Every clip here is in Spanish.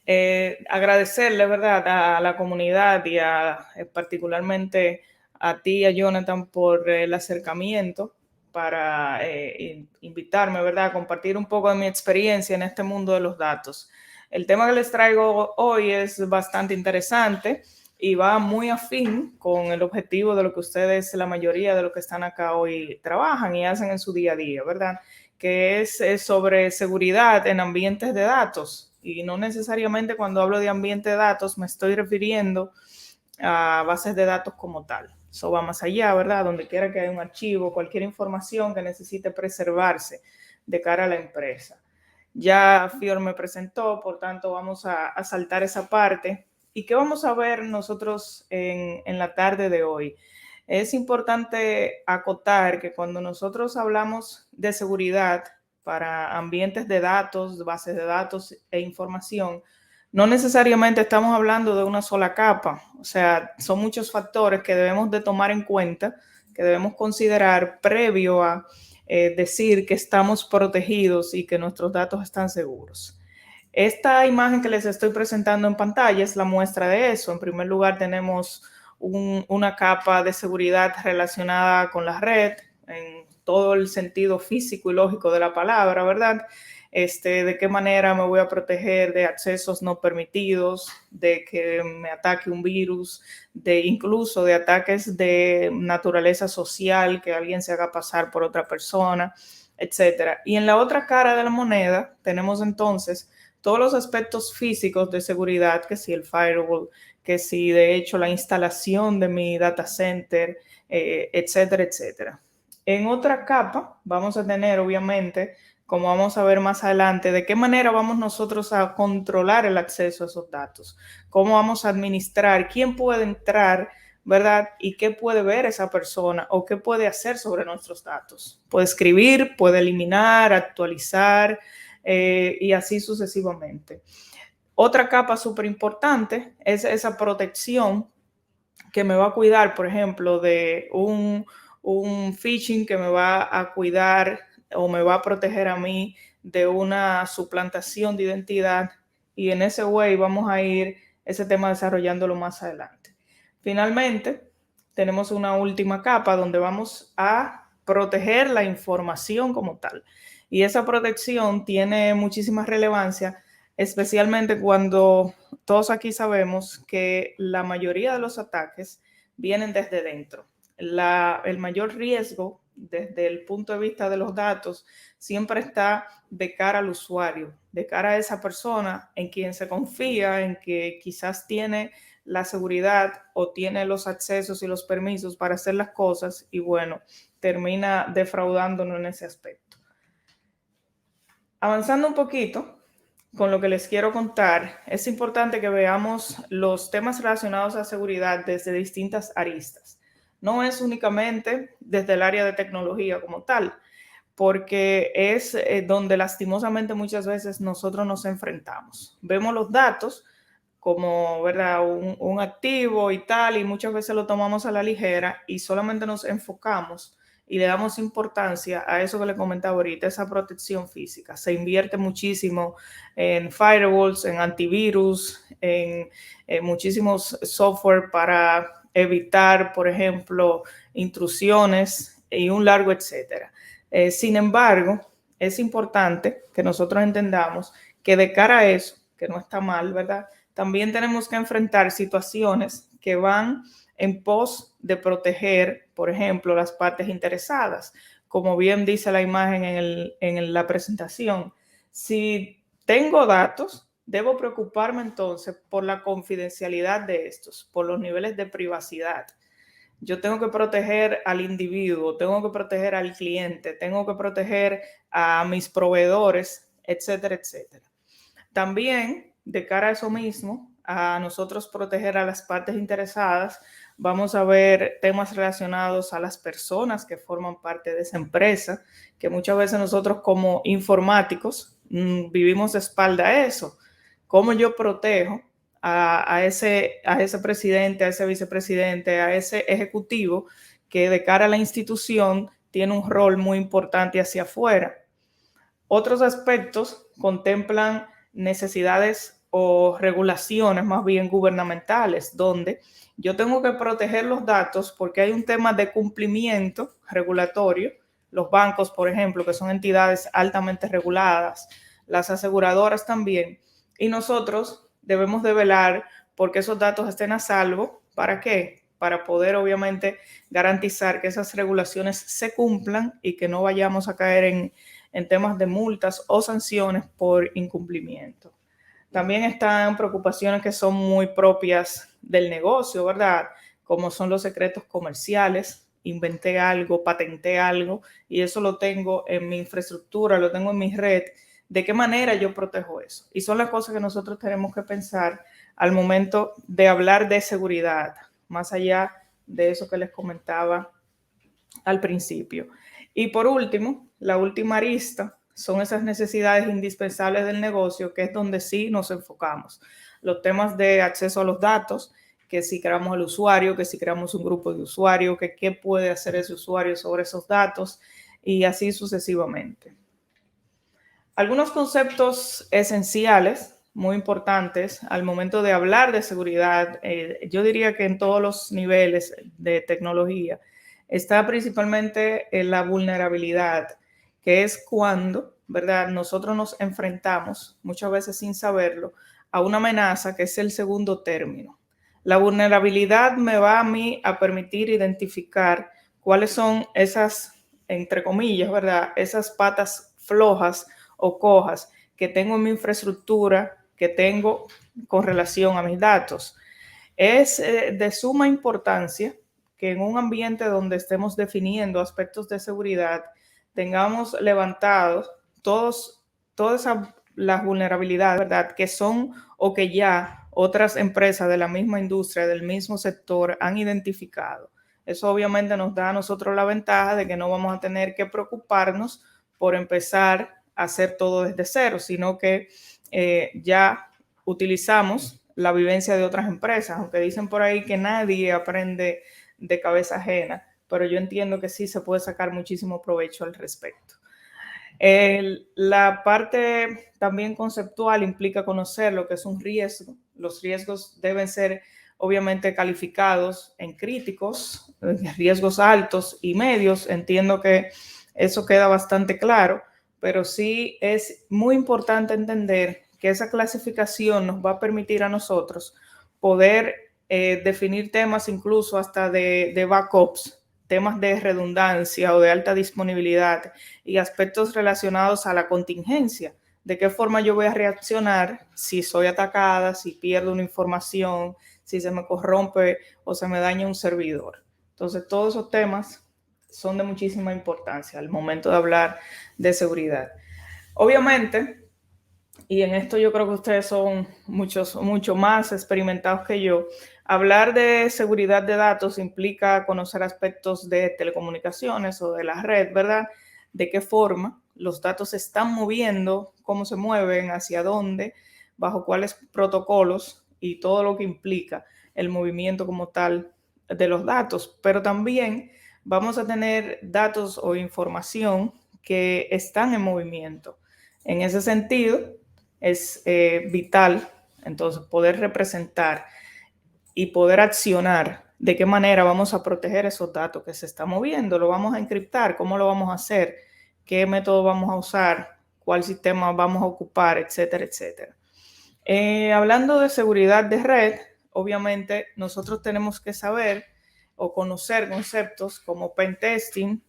Agradecerle, ¿verdad?, a la comunidad y particularmente a ti y a Jonathan por el acercamiento para invitarme, ¿verdad?, a compartir un poco de mi experiencia en este mundo de los datos. El tema que les traigo hoy es bastante interesante y va muy afín con el objetivo de lo que ustedes, la mayoría de los que están acá hoy, trabajan y hacen en su día a día, ¿verdad?, que es sobre seguridad en ambientes de datos. Y no necesariamente cuando hablo de ambiente de datos me estoy refiriendo a bases de datos como tal. Eso va más allá, ¿verdad? Donde quiera que haya un archivo, cualquier información que necesite preservarse de cara a la empresa. Ya Fior me presentó, por tanto vamos a saltar esa parte. ¿Y qué vamos a ver nosotros en la tarde de hoy? Es importante acotar que cuando nosotros hablamos de seguridad para ambientes de datos, bases de datos e información, no necesariamente estamos hablando de una sola capa. O sea, son muchos factores que debemos de tomar en cuenta, que debemos considerar previo a decir que estamos protegidos y que nuestros datos están seguros. Esta imagen que les estoy presentando en pantalla es la muestra de eso. En primer lugar, tenemos una capa de seguridad relacionada con la red, en todo el sentido físico y lógico de la palabra, ¿verdad? De qué manera me voy a proteger de accesos no permitidos, de que me ataque un virus, de incluso de ataques de naturaleza social, que alguien se haga pasar por otra persona, etcétera. Y en la otra cara de la moneda tenemos entonces todos los aspectos físicos de seguridad, que si el firewall, que si de hecho la instalación de mi data center, etcétera, etcétera. En otra capa vamos a tener, obviamente, como vamos a ver más adelante, de qué manera vamos nosotros a controlar el acceso a esos datos, cómo vamos a administrar, quién puede entrar, ¿verdad? Y qué puede ver esa persona o qué puede hacer sobre nuestros datos. Puede escribir, puede eliminar, actualizar, y así sucesivamente. Otra capa súper importante es esa protección que me va a cuidar, por ejemplo, de un phishing, que me va a cuidar o me va a proteger a mí de una suplantación de identidad, y en ese way vamos a ir ese tema desarrollándolo más adelante. Finalmente, tenemos una última capa donde vamos a proteger la información como tal. Y esa protección tiene muchísima relevancia, especialmente cuando todos aquí sabemos que la mayoría de los ataques vienen desde dentro. El mayor riesgo desde el punto de vista de los datos siempre está de cara al usuario, de cara a esa persona en quien se confía, en que quizás tiene la seguridad o tiene los accesos y los permisos para hacer las cosas, y bueno, termina defraudándonos en ese aspecto. Avanzando un poquito con lo que les quiero contar, es importante que veamos los temas relacionados a seguridad desde distintas aristas. No es únicamente desde el área de tecnología como tal, porque es donde lastimosamente muchas veces nosotros nos enfrentamos. Vemos los datos como, ¿verdad?, un activo y tal, y muchas veces lo tomamos a la ligera y solamente nos enfocamos y le damos importancia a eso que le comentaba ahorita, esa protección física. Se invierte muchísimo en firewalls, en antivirus, en muchísimos software para evitar, por ejemplo, intrusiones y un largo etcétera. Sin embargo, es importante que nosotros entendamos que de cara a eso, que no está mal, ¿verdad?, también tenemos que enfrentar situaciones que van en pos de proteger, por ejemplo, las partes interesadas. Como bien dice la imagen en la presentación, si tengo datos, debo preocuparme entonces por la confidencialidad de estos, por los niveles de privacidad. Yo tengo que proteger al individuo, tengo que proteger al cliente, tengo que proteger a mis proveedores, etcétera, etcétera. También, de cara a eso mismo, a nosotros proteger a las partes interesadas, vamos a ver temas relacionados a las personas que forman parte de esa empresa, que muchas veces nosotros como informáticos vivimos de espalda a eso. ¿Cómo yo protejo a ese presidente, a ese vicepresidente, a ese ejecutivo que de cara a la institución tiene un rol muy importante hacia afuera? Otros aspectos contemplan necesidades o regulaciones más bien gubernamentales, donde yo tengo que proteger los datos porque hay un tema de cumplimiento regulatorio. Los bancos, por ejemplo, que son entidades altamente reguladas, las aseguradoras también, y nosotros debemos de velar porque esos datos estén a salvo. ¿Para qué? Para poder, obviamente, garantizar que esas regulaciones se cumplan y que no vayamos a caer en temas de multas o sanciones por incumplimiento. También están preocupaciones que son muy propias del negocio, ¿verdad? Como son los secretos comerciales. Inventé algo, patenté algo y eso lo tengo en mi infraestructura, lo tengo en mi red. ¿De qué manera yo protejo eso? Y son las cosas que nosotros tenemos que pensar al momento de hablar de seguridad, más allá de eso que les comentaba al principio. Y por último, la última arista son esas necesidades indispensables del negocio, que es donde sí nos enfocamos. Los temas de acceso a los datos, que si creamos el usuario, que si creamos un grupo de usuarios, que qué puede hacer ese usuario sobre esos datos y así sucesivamente. Algunos conceptos esenciales, muy importantes al momento de hablar de seguridad, yo diría que en todos los niveles de tecnología, está principalmente en la vulnerabilidad, que es cuando, ¿verdad? Nosotros nos enfrentamos, muchas veces sin saberlo, a una amenaza que es el segundo término. La vulnerabilidad me va a mí a permitir identificar cuáles son esas, entre comillas, ¿verdad? Esas patas flojas o cojas que tengo en mi infraestructura, que tengo con relación a mis datos. Es de suma importancia que en un ambiente donde estemos definiendo aspectos de seguridad, tengamos levantados todas las vulnerabilidades, ¿verdad? Que son o que ya otras empresas de la misma industria, del mismo sector han identificado. Eso obviamente nos da a nosotros la ventaja de que no vamos a tener que preocuparnos por empezar a hacer todo desde cero, sino que ya utilizamos la vivencia de otras empresas, aunque dicen por ahí que nadie aprende de cabeza ajena, pero yo entiendo que sí se puede sacar muchísimo provecho al respecto. La parte también conceptual implica conocer lo que es un riesgo. Los riesgos deben ser obviamente calificados en críticos, riesgos altos y medios. Entiendo que eso queda bastante claro, pero sí es muy importante entender que esa clasificación nos va a permitir a nosotros poder definir temas incluso hasta de backups, temas de redundancia o de alta disponibilidad y aspectos relacionados a la contingencia. De qué forma yo voy a reaccionar si soy atacada, si pierdo una información, si se me corrompe o se me daña un servidor. Entonces, todos esos temas son de muchísima importancia al momento de hablar de seguridad. Obviamente, y en esto yo creo que ustedes son mucho más experimentados que yo, hablar de seguridad de datos implica conocer aspectos de telecomunicaciones o de la red, ¿verdad? De qué forma los datos se están moviendo, cómo se mueven, hacia dónde, bajo cuáles protocolos y todo lo que implica el movimiento como tal de los datos. Pero también vamos a tener datos o información que están en movimiento. En ese sentido, es vital entonces poder representar y poder accionar de qué manera vamos a proteger esos datos que se están moviendo. ¿Lo vamos a encriptar? ¿Cómo lo vamos a hacer? ¿Qué método vamos a usar? ¿Cuál sistema vamos a ocupar? Etcétera, etcétera. Hablando de seguridad de red, obviamente nosotros tenemos que saber o conocer conceptos como pentesting,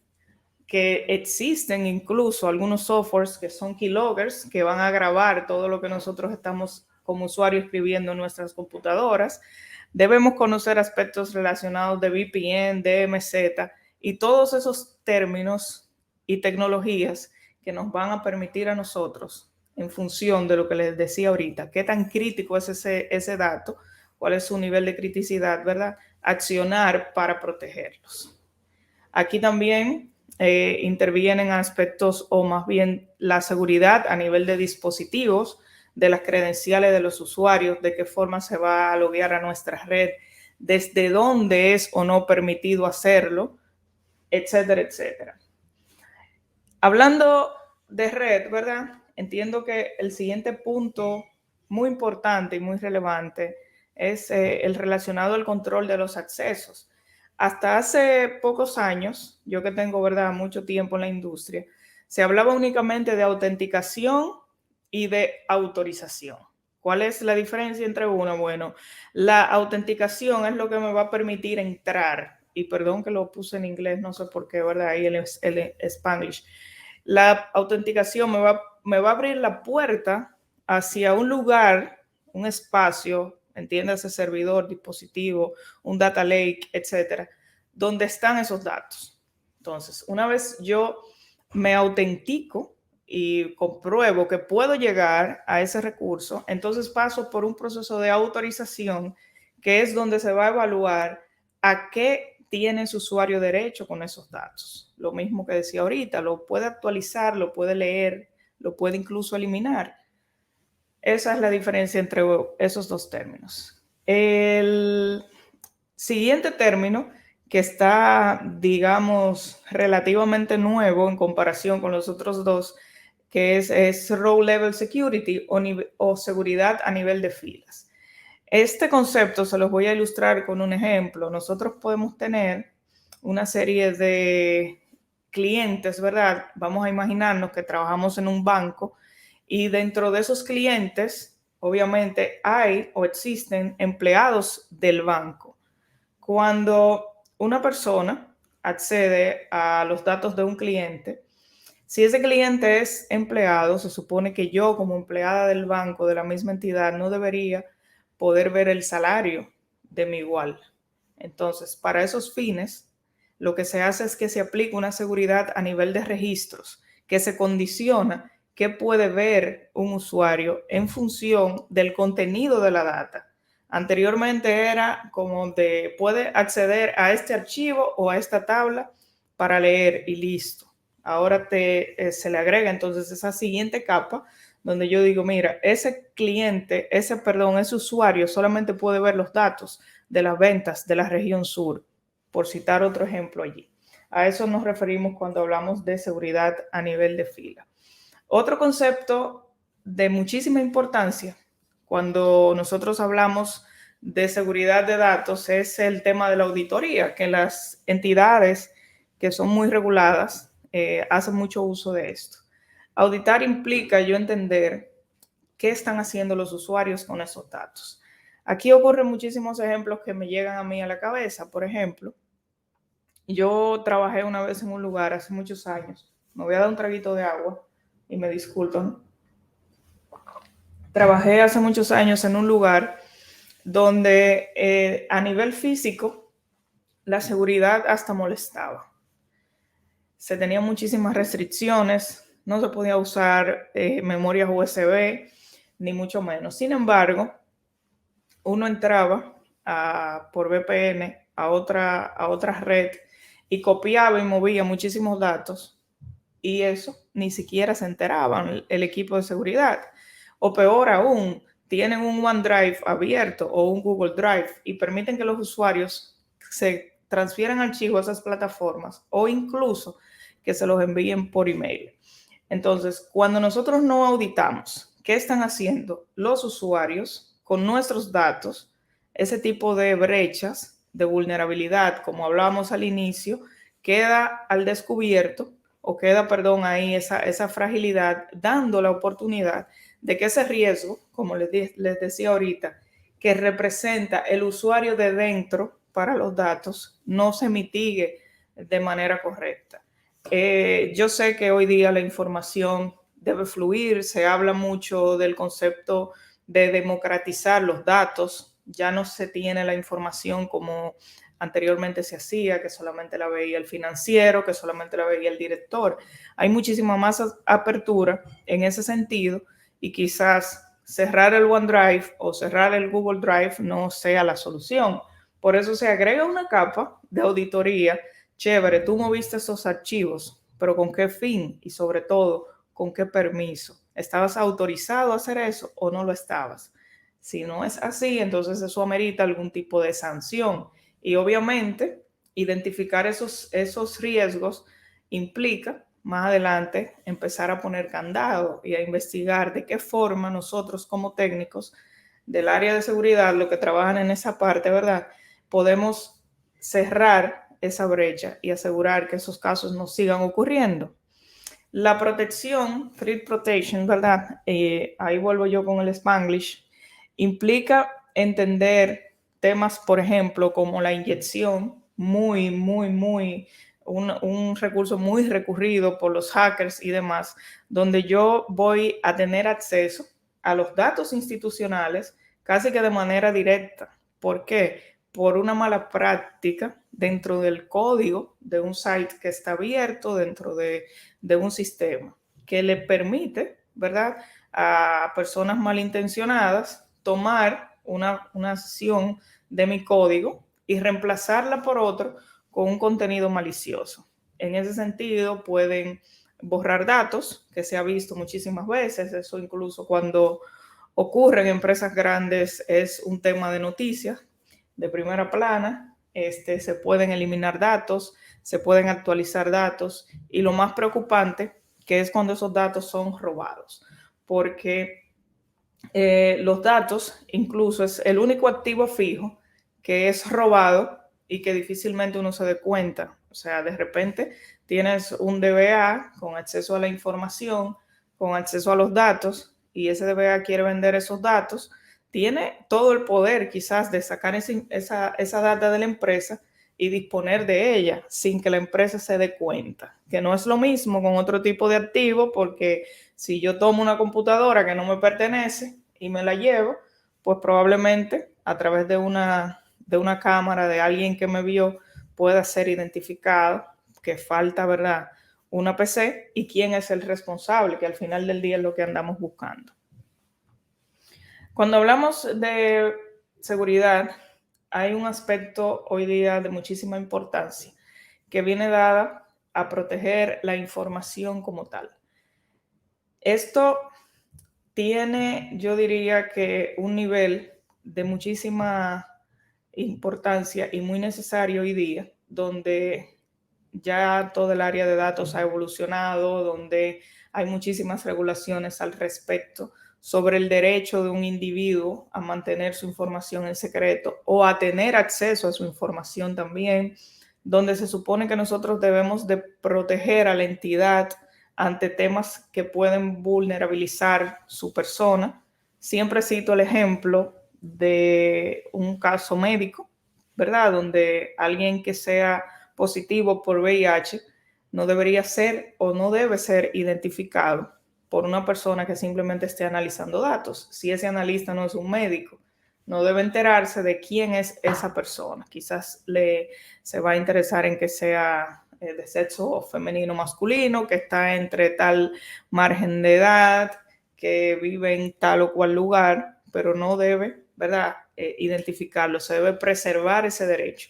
que existen incluso algunos softwares que son keyloggers, que van a grabar todo lo que nosotros estamos como usuario escribiendo en nuestras computadoras. Debemos conocer aspectos relacionados de VPN, DMZ y todos esos términos y tecnologías que nos van a permitir a nosotros, en función de lo que les decía ahorita, qué tan crítico es ese dato, cuál es su nivel de criticidad, ¿verdad? Accionar para protegerlos. Aquí también intervienen aspectos o más bien la seguridad a nivel de dispositivos, de las credenciales de los usuarios, de qué forma se va a loguear a nuestra red, desde dónde es o no permitido hacerlo, etcétera, etcétera. Hablando de red, ¿verdad? Entiendo que el siguiente punto muy importante y muy relevante es el relacionado al control de los accesos. Hasta hace pocos años, yo que tengo, ¿verdad?, mucho tiempo en la industria, se hablaba únicamente de autenticación y de autorización. ¿Cuál es la diferencia entre uno? Bueno, la autenticación es lo que me va a permitir entrar, y perdón que lo puse en inglés, no sé por qué, ¿verdad? Ahí el Spanish. La autenticación me va a abrir la puerta hacia un lugar, un espacio, entiéndase servidor, dispositivo, un data lake, etcétera, donde están esos datos. Entonces, una vez yo me autentico y compruebo que puedo llegar a ese recurso, entonces paso por un proceso de autorización, que es donde se va a evaluar a qué tiene su usuario derecho con esos datos. Lo mismo que decía ahorita, lo puede actualizar, lo puede leer, lo puede incluso eliminar. Esa es la diferencia entre esos dos términos. El siguiente término, que está, digamos, relativamente nuevo en comparación con los otros dos, que es Row Level Security o seguridad a nivel de filas. Este concepto se los voy a ilustrar con un ejemplo. Nosotros podemos tener una serie de clientes, ¿verdad? Vamos a imaginarnos que trabajamos en un banco y dentro de esos clientes, obviamente, hay o existen empleados del banco. Cuando una persona accede a los datos de un cliente, si ese cliente es empleado, se supone que yo como empleada del banco de la misma entidad no debería poder ver el salario de mi igual. Entonces, para esos fines, lo que se hace es que se aplica una seguridad a nivel de registros, que se condiciona qué puede ver un usuario en función del contenido de la data. Anteriormente era como de puede acceder a este archivo o a esta tabla para leer y listo. Ahora se le agrega entonces esa siguiente capa donde yo digo, mira, ese cliente, ese usuario solamente puede ver los datos de las ventas de la región sur, por citar otro ejemplo allí. A eso nos referimos cuando hablamos de seguridad a nivel de fila. Otro concepto de muchísima importancia cuando nosotros hablamos de seguridad de datos es el tema de la auditoría, que las entidades que son muy reguladas hacen mucho uso de esto. Auditar implica yo entender qué están haciendo los usuarios con esos datos. Aquí ocurren muchísimos ejemplos que me llegan a mí a la cabeza. Por ejemplo, yo trabajé una vez en un lugar hace muchos años. Me voy a dar un traguito de agua y me disculpan. Trabajé hace muchos años en un lugar donde a nivel físico la seguridad hasta molestaba. Se tenían muchísimas restricciones, no se podía usar memorias USB, ni mucho menos. Sin embargo, uno entraba por VPN a otra red y copiaba y movía muchísimos datos y eso ni siquiera se enteraban el equipo de seguridad. O peor aún, tienen un OneDrive abierto o un Google Drive y permiten que los usuarios se transfieran archivos a esas plataformas o incluso que se los envíen por email. Entonces, cuando nosotros no auditamos qué están haciendo los usuarios con nuestros datos, ese tipo de brechas de vulnerabilidad, como hablábamos al inicio, queda al descubierto o queda, perdón, ahí esa fragilidad, dando la oportunidad de que ese riesgo, como les decía ahorita, que representa el usuario de dentro para los datos, no se mitigue de manera correcta. Yo sé que hoy día la información debe fluir, se habla mucho del concepto de democratizar los datos, ya no se tiene la información como anteriormente se hacía, que solamente la veía el financiero, que solamente la veía el director. Hay muchísima más apertura en ese sentido y quizás cerrar el OneDrive o cerrar el Google Drive no sea la solución. Por eso se agrega una capa de auditoría. Chévere, tú moviste esos archivos, pero ¿con qué fin? Y sobre todo, ¿con qué permiso? ¿Estabas autorizado a hacer eso o no lo estabas? Si no es así, entonces eso amerita algún tipo de sanción. Y obviamente, identificar esos riesgos implica más adelante empezar a poner candado y a investigar de qué forma nosotros como técnicos del área de seguridad, los que trabajan en esa parte, ¿verdad?, podemos cerrar esa brecha y asegurar que esos casos no sigan ocurriendo. La protección, threat protection, ¿verdad? Ahí vuelvo yo con el Spanglish, implica entender temas, por ejemplo, como la inyección, un recurso muy recurrido por los hackers y demás, donde yo voy a tener acceso a los datos institucionales casi que de manera directa. ¿Por qué? Por una mala práctica dentro del código de un site que está abierto dentro de un sistema que le permite, ¿verdad?, a personas malintencionadas tomar una sesión de mi código y reemplazarla por otro con un contenido malicioso. En ese sentido, pueden borrar datos, que se ha visto muchísimas veces, eso incluso cuando ocurre en empresas grandes es un tema de noticias de primera plana. Se pueden eliminar datos, se pueden actualizar datos y lo más preocupante que es cuando esos datos son robados, porque los datos incluso es el único activo fijo que es robado y que difícilmente uno se dé cuenta. O sea, de repente tienes un DBA con acceso a la información, con acceso a los datos, y ese DBA quiere vender esos datos, tiene todo el poder quizás de sacar esa data de la empresa y disponer de ella sin que la empresa se dé cuenta, que no es lo mismo con otro tipo de activo, porque si yo tomo una computadora que no me pertenece y me la llevo, pues probablemente a través de una cámara de alguien que me vio pueda ser identificado que falta, ¿verdad?, una PC y quién es el responsable, que al final del día es lo que andamos buscando. Cuando hablamos de seguridad, hay un aspecto hoy día de muchísima importancia que viene dada a proteger la información como tal. Esto tiene, yo diría que un nivel de muchísima importancia y muy necesario hoy día, donde ya todo el área de datos ha evolucionado, donde hay muchísimas regulaciones al respecto sobre el derecho de un individuo a mantener su información en secreto o a tener acceso a su información también, donde se supone que nosotros debemos de proteger a la entidad ante temas que pueden vulnerabilizar su persona. Siempre cito el ejemplo de un caso médico, ¿verdad?, donde alguien que sea positivo por VIH no debería ser o no debe ser identificado por una persona que simplemente esté analizando datos. Si ese analista no es un médico, no debe enterarse de quién es esa persona. Quizás se va a interesar en que sea de sexo femenino o masculino, que está entre tal margen de edad, que vive en tal o cual lugar, pero no debe, ¿verdad?, identificarlo. Se debe preservar ese derecho.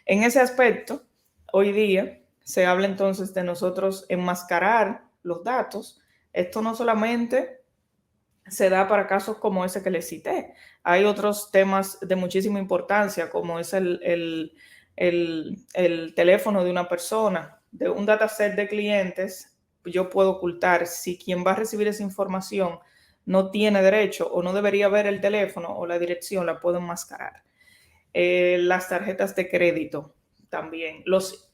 En ese aspecto, hoy día se habla entonces de nosotros enmascarar los datos. Esto no solamente se da para casos como ese que les cité. Hay otros temas de muchísima importancia, como es el teléfono de una persona, de un dataset de clientes. Yo puedo ocultar si quien va a recibir esa información no tiene derecho o no debería ver el teléfono o la dirección, la puedo enmascarar. Las tarjetas de crédito también, los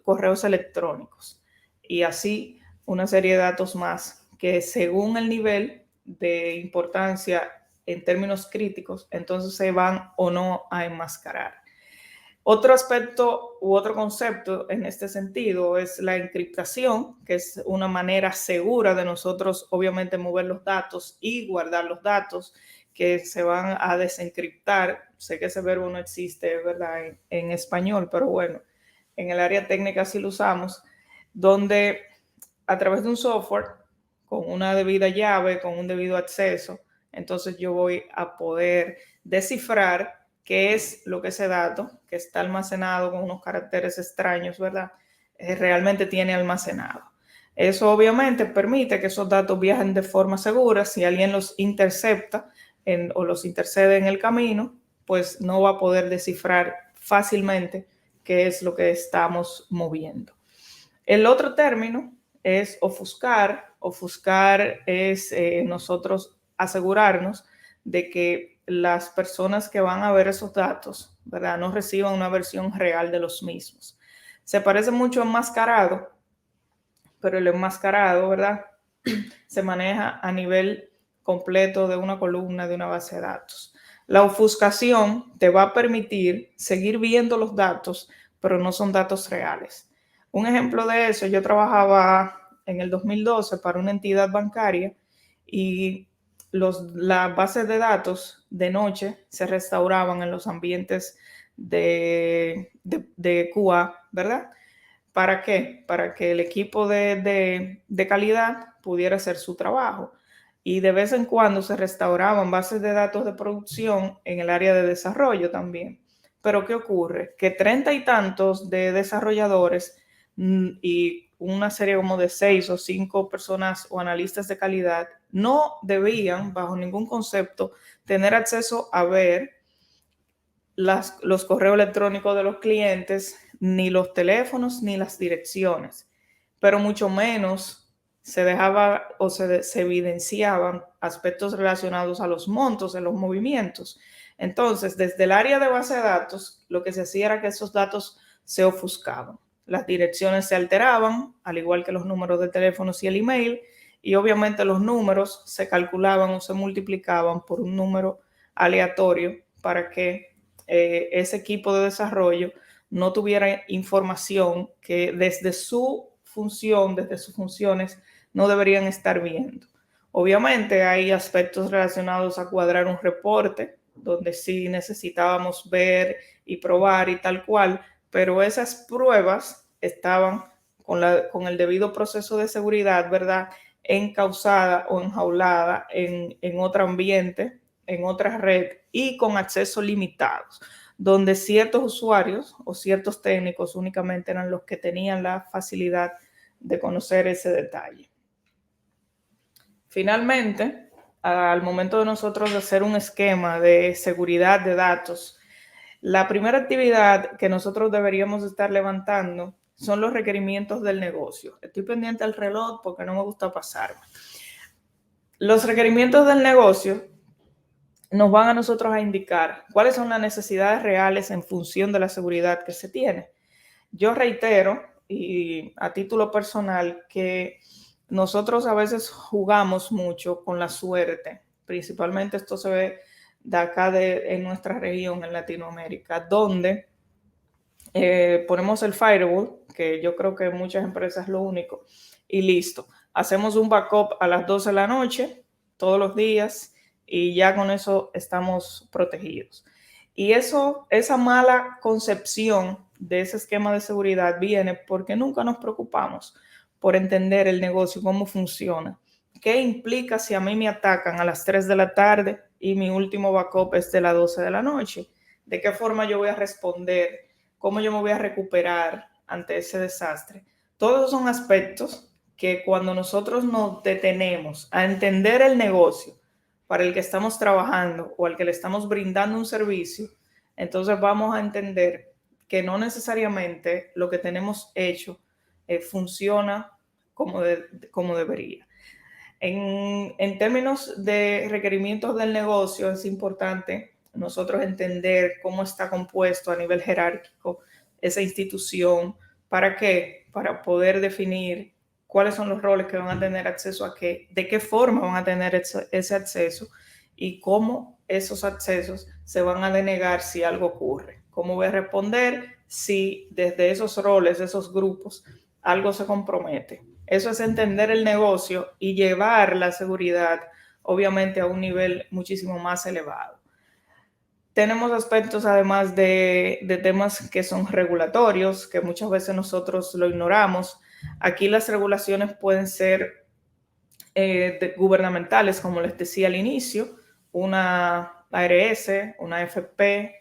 correos electrónicos y así una serie de datos más que según el nivel de importancia en términos críticos, entonces se van o no a enmascarar. Otro aspecto u otro concepto en este sentido es la encriptación, que es una manera segura de nosotros obviamente mover los datos y guardar los datos que se van a desencriptar. Sé que ese verbo no existe, ¿verdad?, en español, pero bueno, en el área técnica sí lo usamos, donde a través de un software, con una debida llave, con un debido acceso, entonces yo voy a poder descifrar qué es lo que ese dato, que está almacenado con unos caracteres extraños, ¿verdad?, realmente tiene almacenado. Eso obviamente permite que esos datos viajen de forma segura. Si alguien los intercepta o los intercede en el camino, pues no va a poder descifrar fácilmente qué es lo que estamos moviendo. El otro término es ofuscar. Ofuscar es nosotros asegurarnos de que las personas que van a ver esos datos, ¿verdad?, no reciban una versión real de los mismos. Se parece mucho a enmascarado, pero el enmascarado, ¿verdad?, se maneja a nivel completo de una columna, de una base de datos. La ofuscación te va a permitir seguir viendo los datos, pero no son datos reales. Un ejemplo de eso, yo trabajaba en el 2012 para una entidad bancaria y las bases de datos de noche se restauraban en los ambientes de QA, ¿verdad? ¿Para qué? Para que el equipo de calidad pudiera hacer su trabajo. Y de vez en cuando se restauraban bases de datos de producción en el área de desarrollo también. Pero ¿qué ocurre? Que 30 y tantos de desarrolladores y una serie como de 6 o 5 personas o analistas de calidad no debían, bajo ningún concepto, tener acceso a ver los correos electrónicos de los clientes, ni los teléfonos, ni las direcciones, pero mucho menos se dejaba o se evidenciaban aspectos relacionados a los montos de los movimientos. Entonces, desde el área de base de datos, lo que se hacía era que esos datos se ofuscaban. Las direcciones se alteraban, al igual que los números de teléfonos y el email, y obviamente los números se calculaban o se multiplicaban por un número aleatorio para que ese equipo de desarrollo no tuviera información que desde su función, desde sus funciones, no deberían estar viendo. Obviamente hay aspectos relacionados a cuadrar un reporte, donde sí necesitábamos ver y probar y tal cual, pero esas pruebas estaban con el debido proceso de seguridad, ¿verdad?, encausada o enjaulada en otro ambiente, en otra red y con acceso limitados, donde ciertos usuarios o ciertos técnicos únicamente eran los que tenían la facilidad de conocer ese detalle. Finalmente, al momento de nosotros hacer un esquema de seguridad de datos, la primera actividad que nosotros deberíamos estar levantando son los requerimientos del negocio. Estoy pendiente al reloj porque no me gusta pasarme. Los requerimientos del negocio nos van a nosotros a indicar cuáles son las necesidades reales en función de la seguridad que se tiene. Yo reitero, y a título personal, que nosotros a veces jugamos mucho con la suerte. Principalmente esto se ve de acá en nuestra región, en Latinoamérica, donde ponemos el firewall, que yo creo que en muchas empresas es lo único, y listo. Hacemos un backup a las 12 de la noche, todos los días, y ya con eso estamos protegidos. Y esa mala concepción de ese esquema de seguridad viene porque nunca nos preocupamos por entender el negocio, cómo funciona. ¿Qué implica si a mí me atacan a las 3 de la tarde y mi último backup es de las 12 de la noche? ¿De qué forma yo voy a responder? ¿Cómo yo me voy a recuperar ante ese desastre? Todos son aspectos que cuando nosotros nos detenemos a entender el negocio para el que estamos trabajando o al que le estamos brindando un servicio, entonces vamos a entender que no necesariamente lo que tenemos hecho funciona como debería. En términos de requerimientos del negocio, es importante nosotros entender cómo está compuesto a nivel jerárquico esa institución. ¿Para qué? Para poder definir cuáles son los roles que van a tener acceso a qué, de qué forma van a tener ese acceso y cómo esos accesos se van a denegar si algo ocurre. ¿Cómo voy a responder si desde esos roles, esos grupos, algo se compromete? Eso es entender el negocio y llevar la seguridad, obviamente, a un nivel muchísimo más elevado. Tenemos aspectos, además de temas que son regulatorios, que muchas veces nosotros lo ignoramos. Aquí las regulaciones pueden ser gubernamentales, como les decía al inicio, una ARS, una AFP,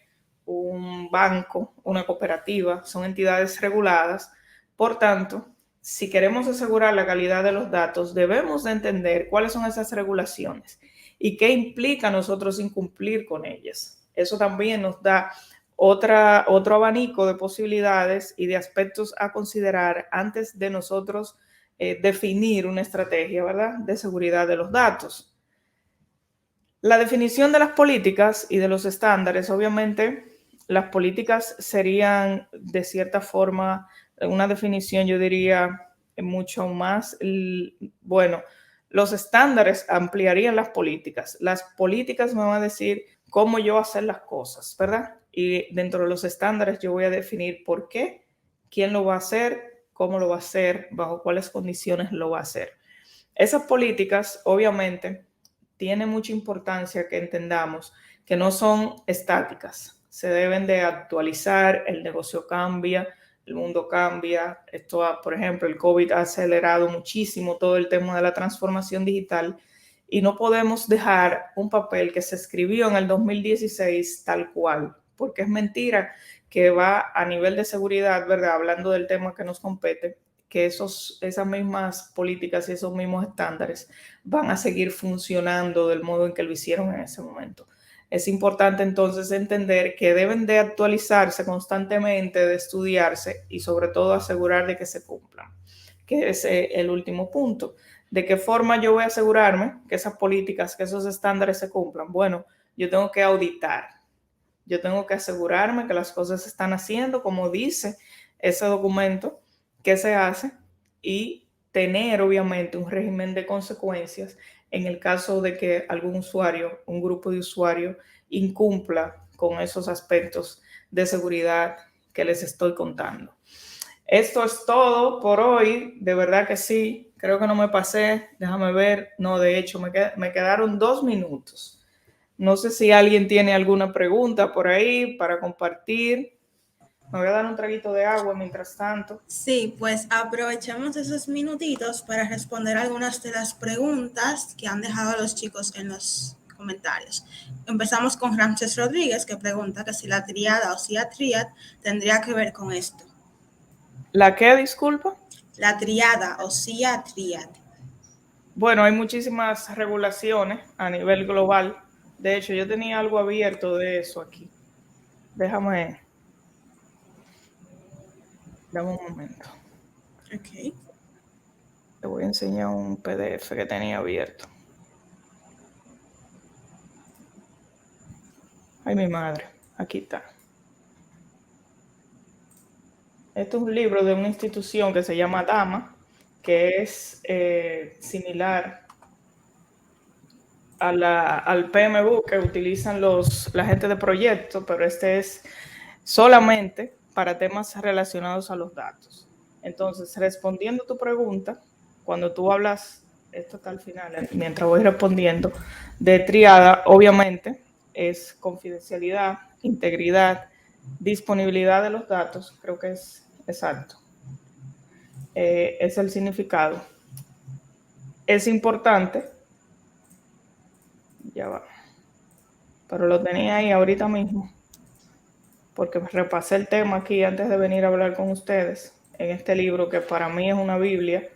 un banco, una cooperativa, son entidades reguladas. Por tanto, si queremos asegurar la calidad de los datos, debemos de entender cuáles son esas regulaciones y qué implica nosotros incumplir con ellas. Eso también nos da otro abanico de posibilidades y de aspectos a considerar antes de nosotros definir una estrategia, ¿verdad?, de seguridad de los datos. La definición de las políticas y de los estándares, obviamente, las políticas serían de cierta forma una definición, yo diría, mucho más, bueno, los estándares ampliarían las políticas me van a decir cómo yo hacer las cosas, ¿verdad? Y dentro de los estándares yo voy a definir por qué, quién lo va a hacer, cómo lo va a hacer, bajo cuáles condiciones lo va a hacer. Esas políticas, obviamente, tiene mucha importancia que entendamos que no son estáticas, se deben de actualizar, el negocio cambia, el mundo cambia. Esto, por ejemplo, el COVID ha acelerado muchísimo todo el tema de la transformación digital y no podemos dejar un papel que se escribió en el 2016 tal cual, porque es mentira que va a nivel de seguridad, ¿verdad? Hablando del tema que nos compete, que esas mismas políticas y esos mismos estándares van a seguir funcionando del modo en que lo hicieron en ese momento. Es importante entonces entender que deben de actualizarse constantemente, de estudiarse y sobre todo asegurar de que se cumplan, que es el último punto. ¿De qué forma yo voy a asegurarme que esas políticas, que esos estándares se cumplan? Bueno, yo tengo que auditar, yo tengo que asegurarme que las cosas se están haciendo como dice ese documento que se hace y tener obviamente un régimen de consecuencias en el caso de que algún usuario, un grupo de usuarios incumpla con esos aspectos de seguridad que les estoy contando. Esto es todo por hoy, de verdad que sí, creo que no me pasé, déjame ver, no, de hecho me quedaron 2 minutos. No sé si alguien tiene alguna pregunta por ahí para compartir. Me voy a dar un traguito de agua mientras tanto. Sí, pues aprovechamos esos minutitos para responder algunas de las preguntas que han dejado los chicos en los comentarios. Empezamos con Ramses Rodríguez, que pregunta que si la triada o CIATRIAD tendría que ver con esto. ¿La qué, disculpa? La triada o CIATRIAD. Bueno, hay muchísimas regulaciones a nivel global. De hecho, yo tenía algo abierto de eso aquí. Dame un momento. Ok. Te voy a enseñar un PDF que tenía abierto. Ay, mi madre, aquí está. Este es un libro de una institución que se llama DAMA, que es similar al PMBOK que utilizan la gente de proyecto, pero este es solamente para temas relacionados a los datos. Entonces, respondiendo a tu pregunta, cuando tú hablas, esto está al final, mientras voy respondiendo, de triada, obviamente es confidencialidad, integridad, disponibilidad de los datos, creo que es exacto. Es el significado. Es importante, ya va, pero lo tenía ahí ahorita mismo, porque repasé el tema aquí antes de venir a hablar con ustedes, en este libro que para mí es una Biblia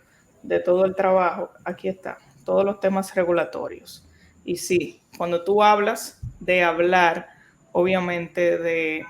de todo el trabajo. Aquí está, todos los temas regulatorios. Y sí, cuando tú hablas de hablar, obviamente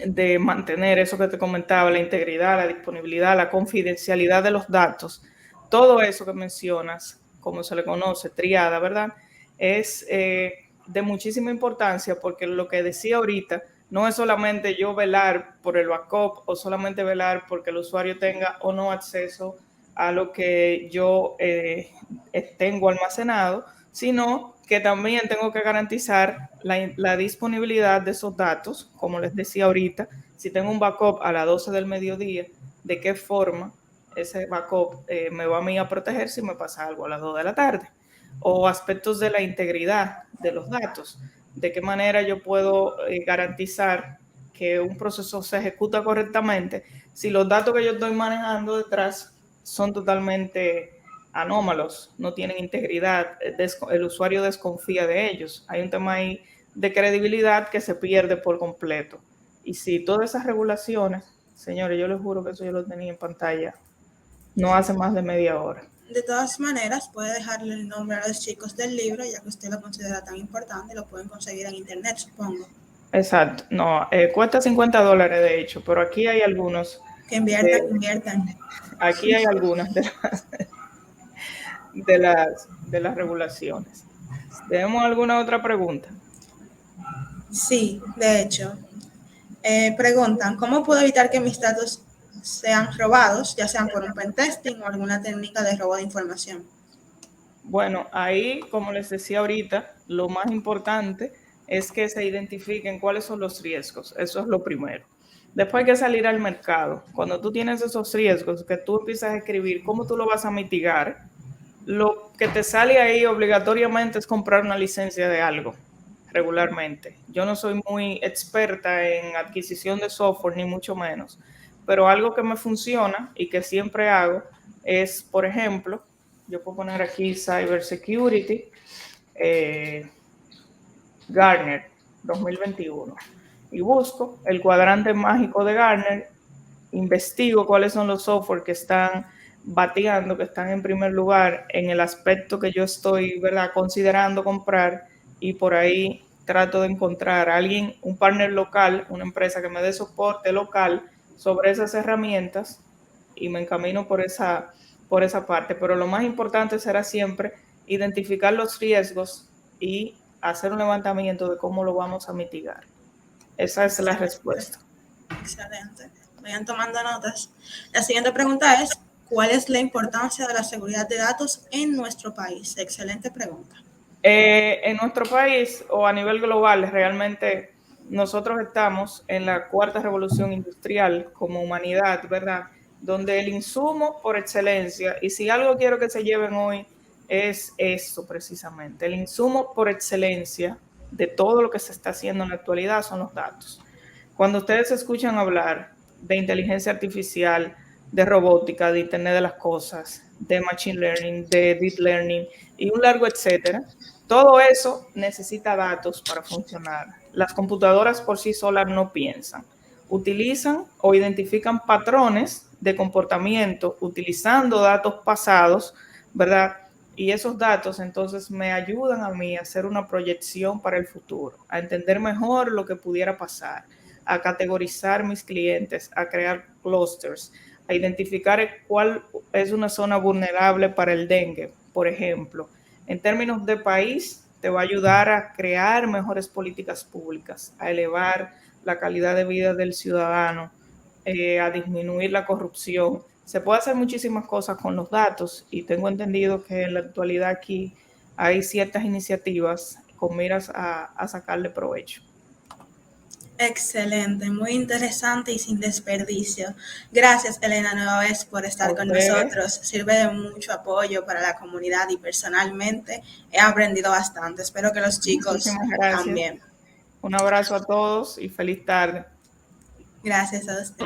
de mantener eso que te comentaba, la integridad, la disponibilidad, la confidencialidad de los datos, todo eso que mencionas, como se le conoce, triada, ¿verdad? Es de muchísima importancia porque lo que decía ahorita, no es solamente yo velar por el backup o solamente velar porque el usuario tenga o no acceso a lo que yo tengo almacenado, sino que también tengo que garantizar la disponibilidad de esos datos, como les decía ahorita, si tengo un backup a las 12 del mediodía, de qué forma ese backup me va a mí a proteger si me pasa algo a las 2 de la tarde. O aspectos de la integridad de los datos, de qué manera yo puedo garantizar que un proceso se ejecuta correctamente si los datos que yo estoy manejando detrás son totalmente anómalos, no tienen integridad, el usuario desconfía de ellos. Hay un tema ahí de credibilidad que se pierde por completo. Y si todas esas regulaciones, señores, yo les juro que eso yo lo tenía en pantalla, no hace más de media hora. De todas maneras, puede dejarle el nombre a los chicos del libro, ya que usted lo considera tan importante, lo pueden conseguir en internet, supongo. Exacto, no, cuesta $50 de hecho, pero aquí hay algunos Que inviertan, que inviertan. Aquí hay algunas de las regulaciones. ¿Tenemos alguna otra pregunta? Sí, de hecho. Preguntan, ¿cómo puedo evitar que mis datos sean robados, ya sean por un pentesting o alguna técnica de robo de información? Bueno, ahí, como les decía ahorita, lo más importante es que se identifiquen cuáles son los riesgos. Eso es lo primero. Después hay que salir al mercado. Cuando tú tienes esos riesgos, que tú empiezas a escribir cómo tú lo vas a mitigar, lo que te sale ahí obligatoriamente es comprar una licencia de algo regularmente. Yo no soy muy experta en adquisición de software, ni mucho menos, pero algo que me funciona y que siempre hago es, por ejemplo, yo puedo poner aquí Cybersecurity, Gartner 2021, y busco el cuadrante mágico de Gartner, investigo cuáles son los software que están bateando, que están en primer lugar en el aspecto que yo estoy, ¿verdad?, considerando comprar, y por ahí trato de encontrar a alguien, un partner local, una empresa que me dé soporte local sobre esas herramientas y me encamino por esa parte. Pero lo más importante será siempre identificar los riesgos y hacer un levantamiento de cómo lo vamos a mitigar. Esa es la respuesta. Excelente. Vayan tomando notas. La siguiente pregunta es, ¿cuál es la importancia de la seguridad de datos en nuestro país? Excelente pregunta. En nuestro país o a nivel global, realmente nosotros estamos en la cuarta revolución industrial como humanidad, ¿verdad? Donde el insumo por excelencia, y si algo quiero que se lleven hoy, es esto precisamente. El insumo por excelencia de todo lo que se está haciendo en la actualidad son los datos. Cuando ustedes escuchan hablar de inteligencia artificial, de robótica, de Internet de las cosas, de machine learning, de deep learning y un largo etcétera, todo eso necesita datos para funcionar. Las computadoras por sí solas no piensan. Utilizan o identifican patrones de comportamiento utilizando datos pasados, ¿verdad? Y esos datos entonces me ayudan a mí a hacer una proyección para el futuro, a entender mejor lo que pudiera pasar, a categorizar mis clientes, a crear clusters, a identificar cuál es una zona vulnerable para el dengue, por ejemplo. En términos de país, te va a ayudar a crear mejores políticas públicas, a elevar la calidad de vida del ciudadano, a disminuir la corrupción. Se puede hacer muchísimas cosas con los datos y tengo entendido que en la actualidad aquí hay ciertas iniciativas con miras a sacarle provecho. Excelente, muy interesante y sin desperdicio. Gracias, Elena, nueva vez por estar con nosotros. Sirve de mucho apoyo para la comunidad y personalmente he aprendido bastante. Espero que los chicos también. Un abrazo a todos y feliz tarde. Gracias a usted.